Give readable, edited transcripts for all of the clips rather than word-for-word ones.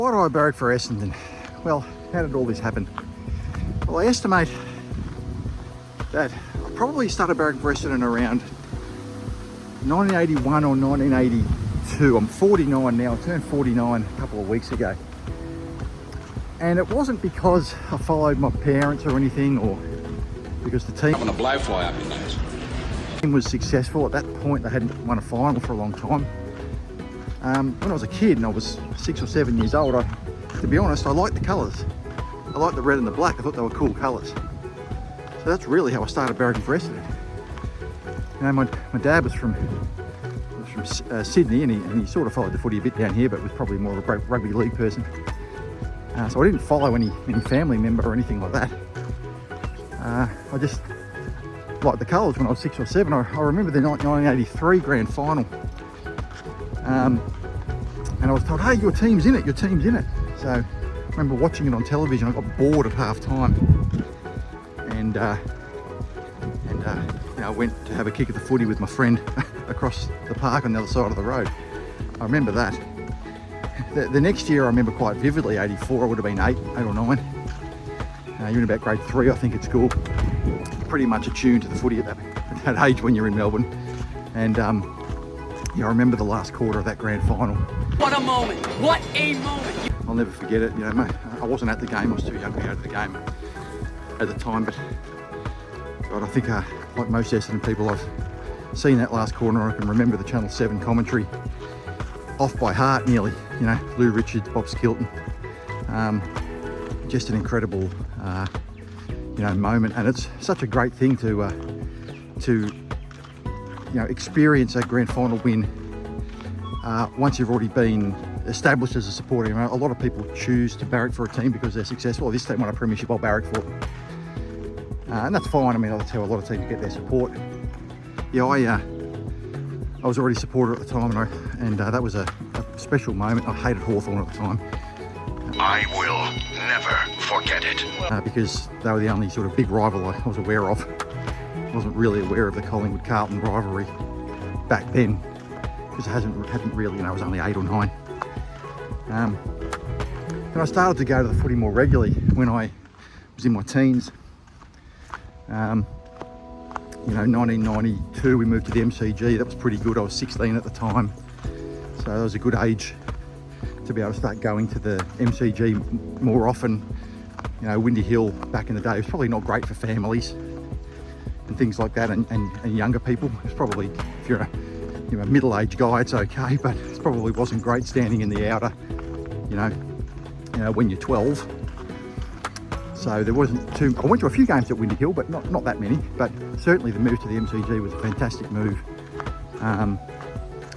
Why do I barrack for Essendon? Well, how did all this happen? Well, I estimate that I probably started barracking for Essendon around 1981 or 1982. I'm 49 now. I turned 49 a couple of weeks ago. And it wasn't because I followed my parents or anything, or because the team... I'm gonna blow fly up your nose. Was successful. At that point, they hadn't won a final for a long time. When I was a kid and I was 6 or 7 years old, to be honest, I liked the colours. I liked the red and the black. I thought they were cool colours. So that's really how I started barracking for Essendon. You know, my dad was from Sydney, and he sort of followed the footy a bit down here, but was probably more of a rugby league person. So I didn't follow any family member or anything like that. I just liked the colours when I was 6 or 7. I remember the 1983 grand final. And I was told, hey, your team's in it, your team's in it. So I remember watching it on television. I got bored at half time. And I went to have a kick at the footy with my friend across the park on the other side of the road. I remember that. The next year I remember quite vividly, 84, I would have been 8 or 9. You're in about grade 3, I think, at school. Pretty much attuned to the footy at that age when you're in Melbourne. And I remember the last quarter of that grand final. What a moment! What a moment! I'll never forget it. You know, I wasn't at the game. I was too young to go to the game at the time. But God, I think like most Essendon people, I've seen that last corner. I can remember the Channel 7 commentary off by heart nearly. You know, Lou Richards, Bob Skilton. Just an incredible, moment. And it's such a great thing to experience a grand final win once you've already been established as a supporter. You know, a lot of people choose to barrack for a team because they're successful. This team won a premiership, I'll barrack for it. And that's fine. I mean, that's how a lot of teams get their support. Yeah, I was already a supporter at the time, and that was a special moment. I hated Hawthorn at the time. I will never forget it. Because they were the only sort of big rival I was aware of. I wasn't really aware of the Collingwood-Carlton rivalry back then, because it hadn't really, I was only 8 or 9. And I started to go to the footy more regularly when I was in my teens. 1992 we moved to the MCG. That was pretty good. I was 16 at the time, so that was a good age to be able to start going to the MCG more often. Windy Hill back in the day was probably not great for families and things like that, and younger people. It's probably, if you're a middle-aged guy, it's okay, but it probably wasn't great standing in the outer, when you're 12. So there wasn't too. I went to a few games at Windy Hill, but not that many. But certainly the move to the MCG was a fantastic move. And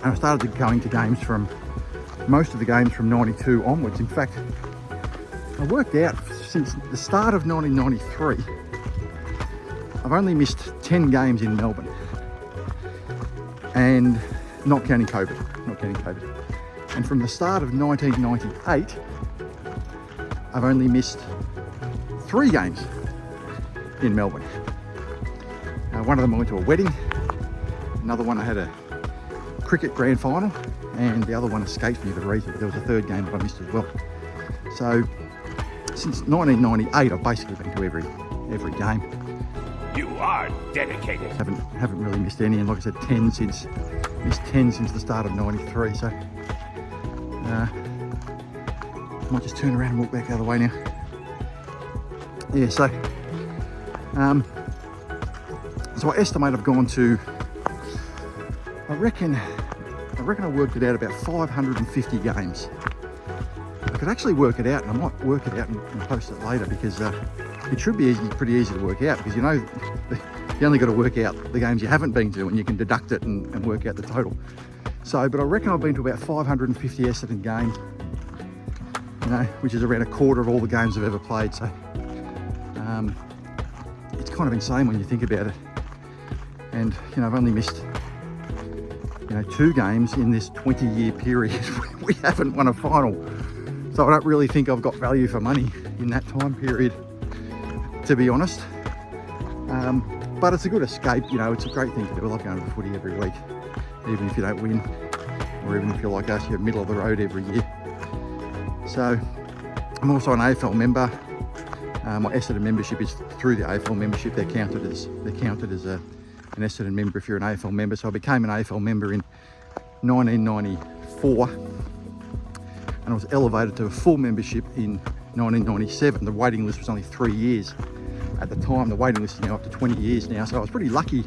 I started going to games most of the games from 92 onwards. In fact, I worked out since the start of 1993, I've only missed 10 games in Melbourne, and not counting COVID. And from the start of 1998, I've only missed 3 games in Melbourne. One of them I went to a wedding, another one I had a cricket grand final, and the other one escapes me for the reason, but there was a 3rd game that I missed as well. So since 1998, I've basically been to every game. You are dedicated. Haven't really missed any, and like I said, 10 since the start of 93. So I might just turn around and walk back the other way now. Yeah, so I estimate I've gone to, I reckon I worked it out about 550 games. I could actually work it out, and I might work it out and post it later, because it should be pretty easy to work out, because you only got to work out the games you haven't been to, and you can deduct it and work out the total. So, but I reckon I've been to about 550 Essendon games, which is around a quarter of all the games I've ever played. So it's kind of insane when you think about it. And I've only missed 2 games in this 20-year period. We haven't won a final, so I don't really think I've got value for money in that time period, to be honest. But it's a good escape. It's a great thing to do. I love going to the footy every week, even if you don't win, or even if you're like us, you're middle of the road every year. So I'm also an AFL member. My Essendon membership is through the AFL membership. They're counted as an Essendon member if you're an AFL member. So I became an AFL member in 1994, and I was elevated to a full membership in 1997. The waiting list was only 3 years at the time. The waiting list is now up to 20 years now. So I was pretty lucky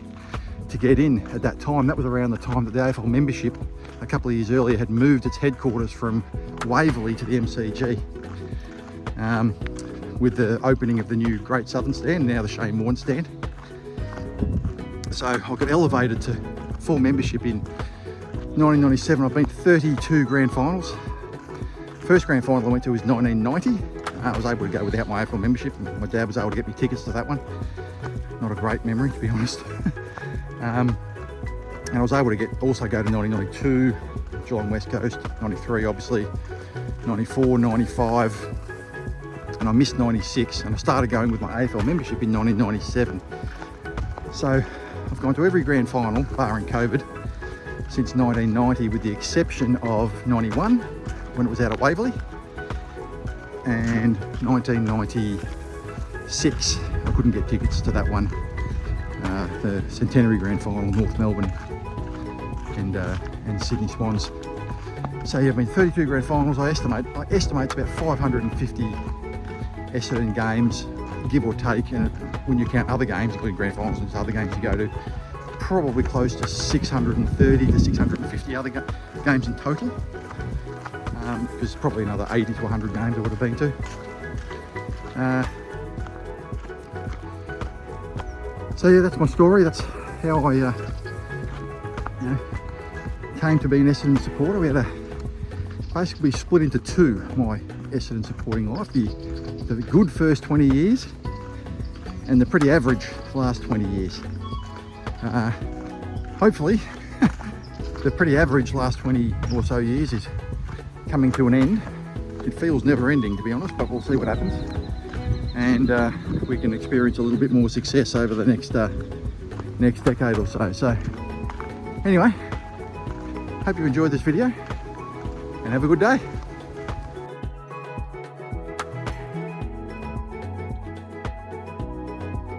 to get in at that time. That was around the time that the AFL membership, a couple of years earlier, had moved its headquarters from Waverley to the MCG. With the opening of the new Great Southern Stand, now the Shane Warne Stand. So I got elevated to full membership in 1997. I've been to 32 grand finals. First grand final I went to was 1990. I was able to go without my AFL membership. My dad was able to get me tickets to that one. Not a great memory, to be honest. And I was able to also go to 1992, Geelong West Coast, 93 obviously, 94, 95, and I missed 96, and I started going with my AFL membership in 1997. So I've gone to every grand final, barring COVID, since 1990, with the exception of 91, when it was out at Waverley, and 1996, I couldn't get tickets to that one, the Centenary Grand Final, North Melbourne and Sydney Swans. So yeah, I've been 32 grand finals. I estimate it's about 550 Essendon games, give or take, and when you count other games, including grand finals and other games you go to, probably close to 630 to 650 other games in total. Because probably another 80 to 100 games I would have been to. So yeah, that's my story. That's how I came to be an Essendon supporter. We had basically split into two, my Essendon supporting life. The good first 20 years and the pretty average last 20 years. Hopefully the pretty average last 20 or so years is coming to an end. It feels never ending, to be honest, but we'll see what happens. And we can experience a little bit more success over the next decade or so. So anyway, hope you enjoyed this video and have a good day.